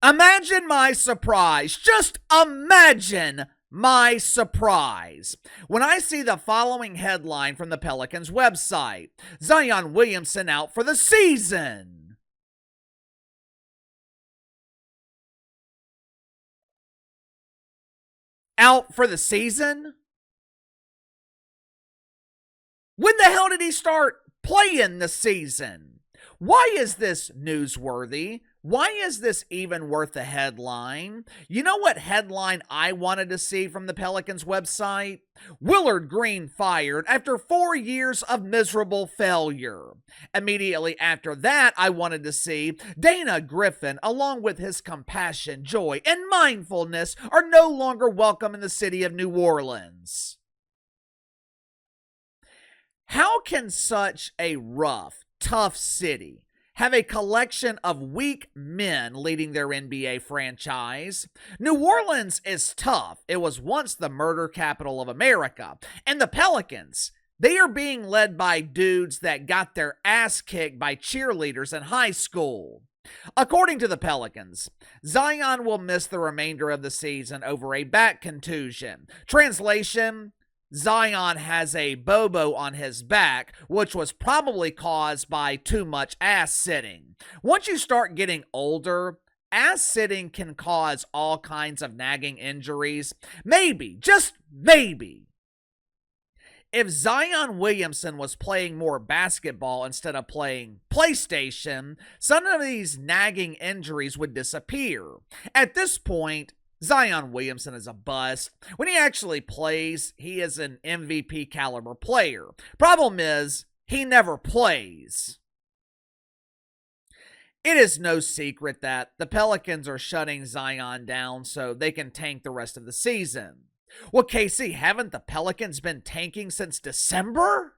Imagine my surprise. Just imagine my surprise when I see the following headline from the Pelicans website: Zion Williamson out for the season. Out for the season? When the hell did he start playing the season? Why is this newsworthy? Why is this even worth a headline? You know what headline I wanted to see from the Pelicans website? Willard Green fired after 4 years of miserable failure. Immediately after that, I wanted to see Dana Griffin, along with his compassion, joy, and mindfulness, are no longer welcome in the city of New Orleans. How can such a rough, tough city have a collection of weak men leading their NBA franchise? New Orleans is tough. It was once the murder capital of America. And the Pelicans, they are being led by dudes that got their ass kicked by cheerleaders in high school. According to the Pelicans, Zion will miss the remainder of the season over a back contusion. Translation: Zion has a bobo on his back, which was probably caused by too much ass sitting. Once you start getting older, ass sitting can cause all kinds of nagging injuries. Maybe, just maybe, if Zion Williamson was playing more basketball instead of playing PlayStation, some of these nagging injuries would disappear. At this point, Zion Williamson is a bust. When he actually plays, he is an MVP caliber player. Problem is, he never plays. It is no secret that the Pelicans are shutting Zion down so they can tank the rest of the season. Well, KC, haven't the Pelicans been tanking since December?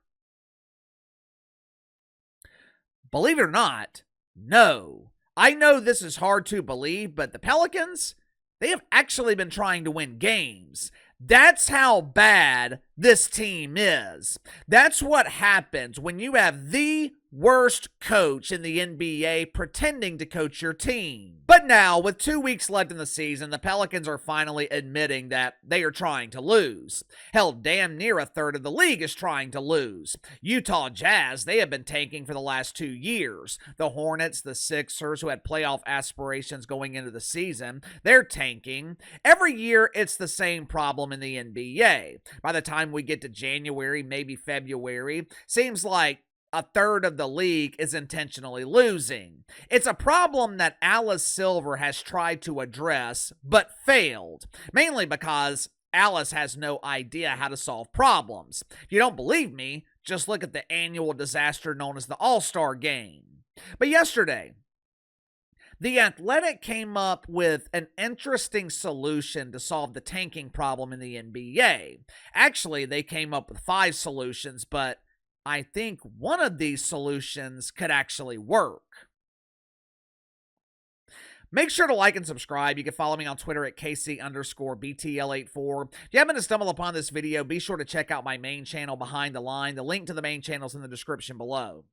Believe it or not, no. I know this is hard to believe, but the Pelicans, they have actually been trying to win games. That's how bad this team is. That's what happens when you have the worst coach in the NBA pretending to coach your team. But now, with 2 weeks left in the season, the Pelicans are finally admitting that they are trying to lose. Hell, damn near a third of the league is trying to lose. Utah Jazz, they have been tanking for the last 2 years. The Hornets, the Sixers, who had playoff aspirations going into the season, they're tanking. Every year, it's the same problem in the NBA. By the time we get to January, maybe February, seems like a third of the league is intentionally losing. It's a problem that Alice Silver has tried to address, but failed, mainly because Alice has no idea how to solve problems. If you don't believe me, just look at the annual disaster known as the All-Star Game. But yesterday, The Athletic came up with an interesting solution to solve the tanking problem in the NBA. Actually, they came up with 5 solutions, but I think one of these solutions could actually work. Make sure to like and subscribe. You can follow me on Twitter at KC_BTL84. If you happen to stumble upon this video, be sure to check out my main channel, Behind the Line. The link to the main channel is in the description below.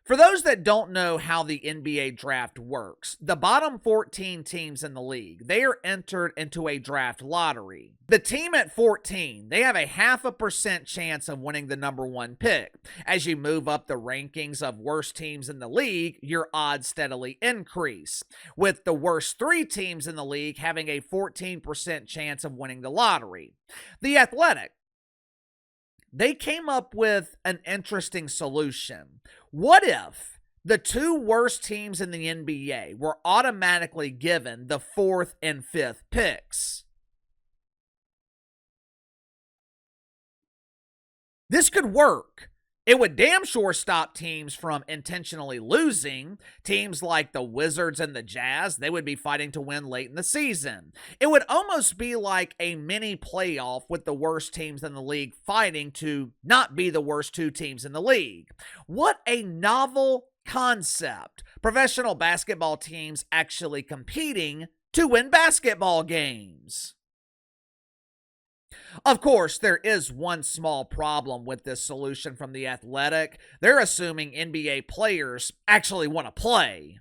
For those that don't know how the NBA draft works, the bottom 14 teams in the league, they are entered into a draft lottery. The team at 14, they have a 0.5% chance of winning the number 1 pick. As you move up the rankings of worst teams in the league, your odds steadily increase, with the worst 3 teams in the league having a 14% chance of winning the lottery. The Athletic, they came up with an interesting solution. What if the 2 worst teams in the NBA were automatically given the 4th and 5th picks? This could work. It would damn sure stop teams from intentionally losing. Teams like the Wizards and the Jazz, they would be fighting to win late in the season. It would almost be like a mini playoff with the worst teams in the league fighting to not be the worst 2 teams in the league. What a novel concept. Professional basketball teams actually competing to win basketball games. Of course, there is one small problem with this solution from The Athletic. They're assuming NBA players actually want to play.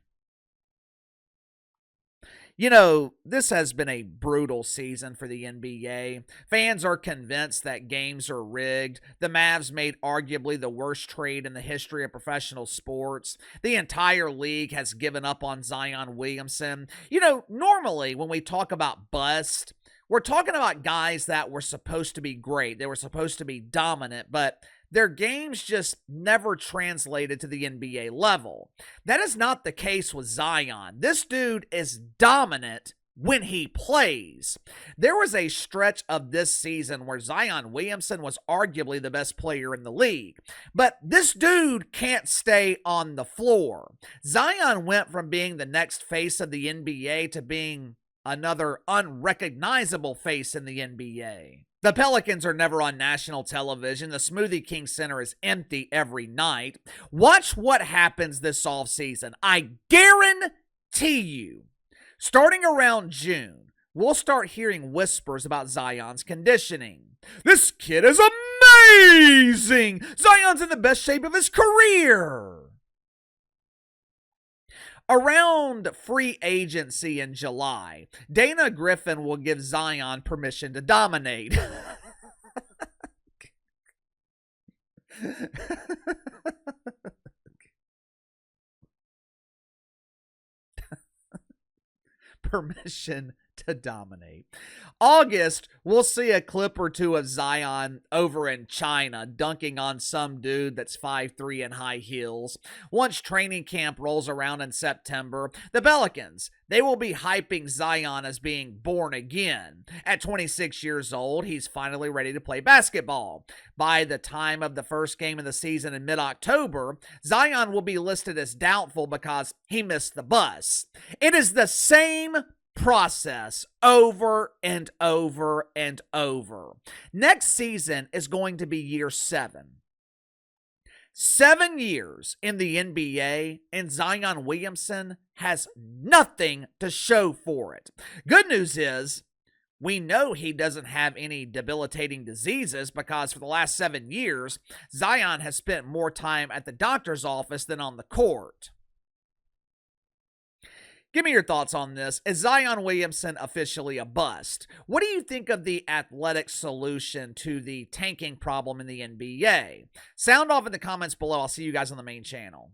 This has been a brutal season for the NBA. Fans are convinced that games are rigged. The Mavs made arguably the worst trade in the history of professional sports. The entire league has given up on Zion Williamson. Normally when we talk about bust, we're talking about guys that were supposed to be great. They were supposed to be dominant, but their games just never translated to the NBA level. That is not the case with Zion. This dude is dominant when he plays. There was a stretch of this season where Zion Williamson was arguably the best player in the league. But this dude can't stay on the floor. Zion went from being the next face of the NBA to being another unrecognizable face in the NBA. The Pelicans are never on national television. The Smoothie King Center is empty every night. Watch what happens this offseason. I guarantee you, starting around June, we'll start hearing whispers about Zion's conditioning. This kid is amazing! Zion's in the best shape of his career! Around free agency in July, Dana Griffin will give Zion permission to dominate. Permission to dominate. August, we'll see a clip or two of Zion over in China dunking on some dude that's 5'3" in high heels. Once training camp rolls around in September, the Pelicans, they will be hyping Zion as being born again. At 26 years old, he's finally ready to play basketball. By the time of the first game of the season in mid-October, Zion will be listed as doubtful because he missed the bus. It is the same process over and over and over. Next season is going to be year 7. 7 years in the NBA, and Zion Williamson has nothing to show for it. Good news is, we know he doesn't have any debilitating diseases because for the last 7 years, Zion has spent more time at the doctor's office than on the court. Give me your thoughts on this. Is Zion Williamson officially a bust? What do you think of the athletic solution to the tanking problem in the NBA? Sound off in the comments below. I'll see you guys on the main channel.